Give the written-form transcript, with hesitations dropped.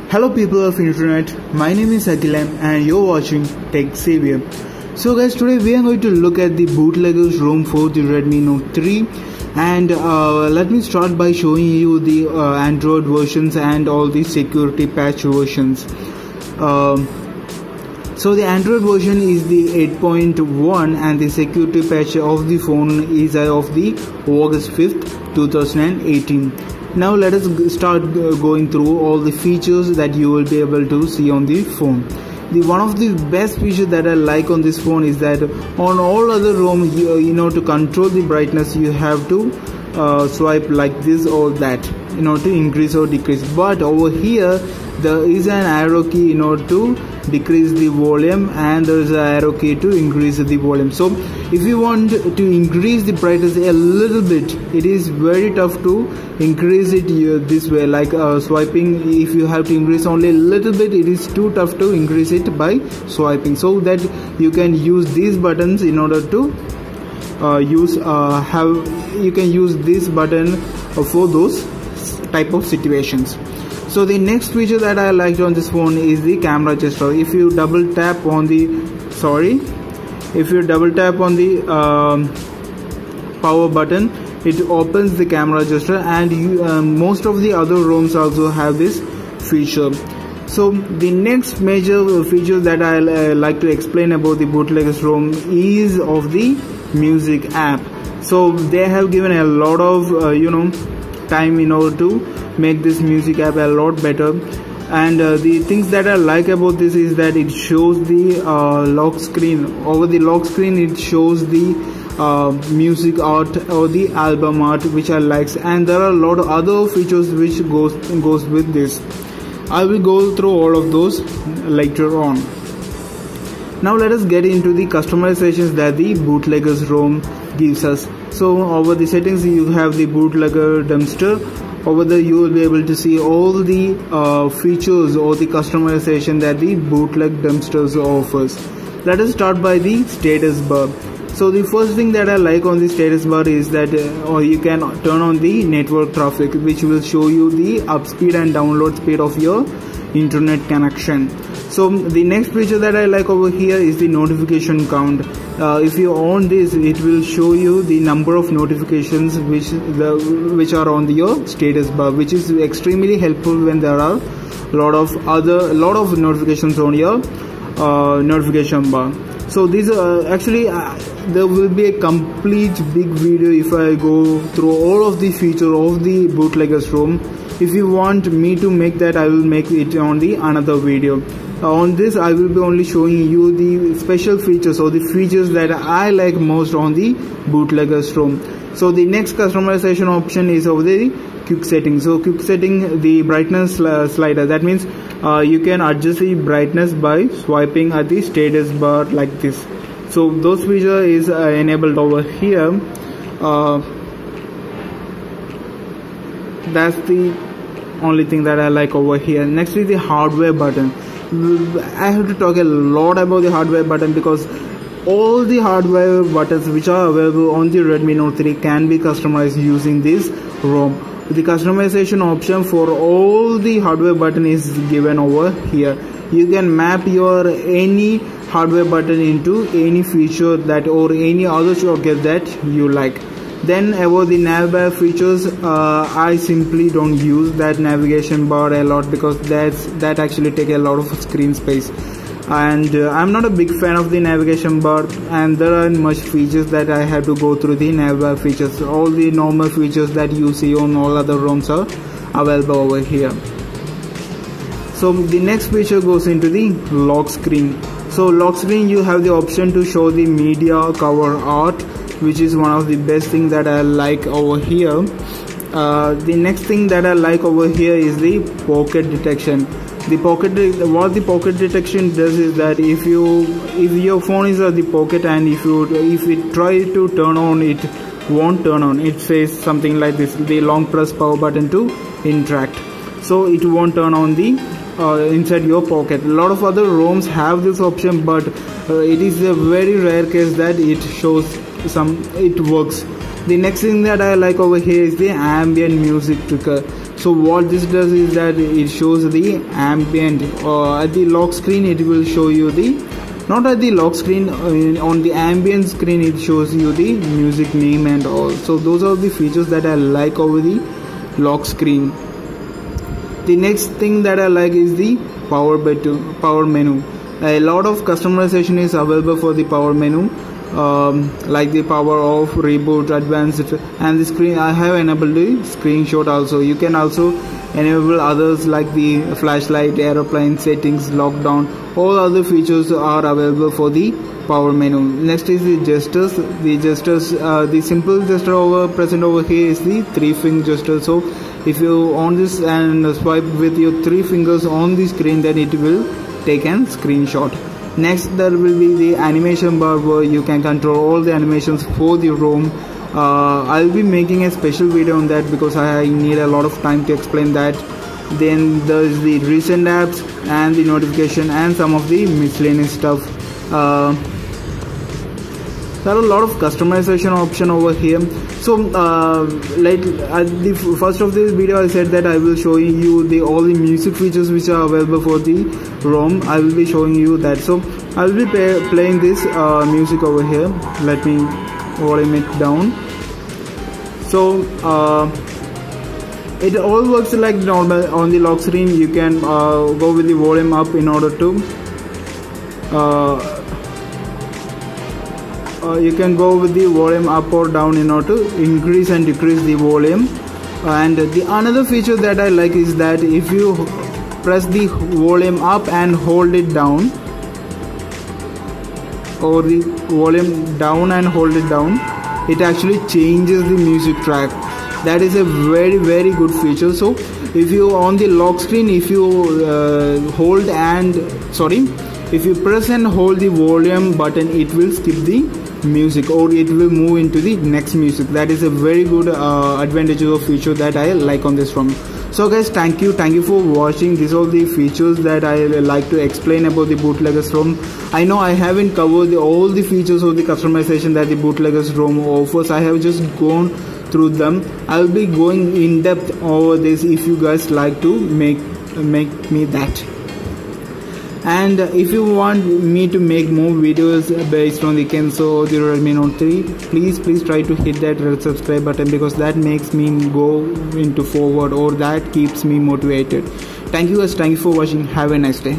Hello people of internet, my name is Agilam and you're watching Tech Savior. So guys, today we are going to look at the Bootleggers Rom for the Redmi Note 3, and let me start by showing you the Android versions and all the security patch versions. So the Android version is the 8.1 and the security patch of the phone is of the August 5th 2018. Now let us start going through all the features that you will be able to see on the phone. One of the best features that I like on this phone is that on all other ROM, to control the brightness you have to swipe like this or that, to increase or decrease. But over here there is an arrow key to decrease the volume, and there is an arrow key to increase the volume. So if you want to increase the brightness a little bit, it is very tough to increase it this way, like swiping. If you have to increase only a little bit, it is too tough to increase it by swiping, so that you can use these buttons in order to you can use this button for those type of situations. So the next feature that I liked on this phone is the camera gesture. If you double tap on the power button, it opens the camera gesture, and most of the other ROMs also have this feature. So the next major feature that I like to explain about the Bootleggers ROM is of the music app. So they have given a lot of time in order to make this music app a lot better, and the things that I like about this is that it shows the lock screen. Over the lock screen it shows the music art or the album art, which I like, and there are a lot of other features which goes with this. I will go through all of those later on. Now let us get into the customizations that the Bootleggers ROM gives us. So over the settings you have the bootlegger dumpster. Over there you will be able to see all the features or the customization that the bootleg dumpsters offers. Let us start by the status bar. So the first thing that I like on the status bar is that you can turn on the network traffic, which will show you the up speed and download speed of your internet connection. So the next feature that I like over here is the notification count. If you on this, it will show you the number of notifications which are on your status bar, which is extremely helpful when there are lot of notifications on your notification bar. So these actually there will be a complete big video if I go through all of the features of the Bootleggers ROM. If you want me to make that, I will make it on the another video. On this I will be only showing you the special features or the features that I like most on the Bootleggers ROM. So the next customization option is over the quick setting. So quick setting, the brightness slider, that means you can adjust the brightness by swiping at the status bar like this. So those features is enabled over here. That's the only thing that I like over here. Next is the hardware button. I have to talk a lot about the hardware button because all the hardware buttons which are available on the Redmi Note 3 can be customized using this ROM. The customization option for all the hardware button is given over here. You can map your any hardware button into any feature that or any other shortcut that you like. Then about the nav bar features, I simply don't use that navigation bar a lot because that actually take a lot of screen space, and I'm not a big fan of the navigation bar, and there aren't much features that I have to go through the nav bar features. All the normal features that you see on all other ROMs are available over here. So the next feature goes into the lock screen. So lock screen, you have the option to show the media cover art, which is one of the best thing that I like over here. The next thing that I like over here is the pocket detection. What the pocket detection does is that if your phone is at the pocket and if it try to turn on, it won't turn on. It says something like this: the long press power button to interact. So it won't turn on the inside your pocket. A lot of other ROMs have this option, but it is a very rare case that it shows it works. The next thing that I like over here is the ambient music trigger. So what this does is that it shows the ambient. At the lock screen it will show you the, not at the lock screen, on the ambient screen it shows you the music name and all. So those are the features that I like over the lock screen. The next thing that I like is the power menu. A lot of customization is available for the power menu, like the power off, reboot, advanced, and the screen. I have enabled the screenshot also. You can also enable others like the flashlight, aeroplane settings, lockdown. All other features are available for the power menu. Next is the gestures. The simple gesture present over here is the 3-finger gesture. So if you on this and swipe with your 3 fingers on the screen, then it will take a screenshot. Next there will be the animation bar where you can control all the animations for the ROM. I'll be making a special video on that because I need a lot of time to explain that. Then there's the recent apps and the notification and some of the miscellaneous stuff. There are a lot of customization option over here. So like at the first of this video I said that I will show you all the music features which are available for the ROM. I will be showing you that. So I will be playing this music over here. Let me volume it down. So it all works like normal. On the lock screen you can go with the volume up in order to you can go with the volume up or down in order to increase and decrease the volume. And the another feature that I like is that if you press the volume up and hold it down, or the volume down and hold it down, it actually changes the music track. That is a very good feature. So if you on the lock screen, if you if you press and hold the volume button, it will skip the music or it will move into the next music. That is a very good advantage of feature that I like on this ROM. So guys, thank you for watching. These are the features that I like to explain about the Bootleggers ROM. I know I haven't covered all the features of the customization that the Bootleggers ROM offers. I have just gone through them. I will be going in depth over this if you guys like to make me that. And if you want me to make more videos based on the Kenzo or the Redmi Note 3, please try to hit that red subscribe button, because that makes me go into forward, or that keeps me motivated. Thank you guys, thank you for watching. Have a nice day.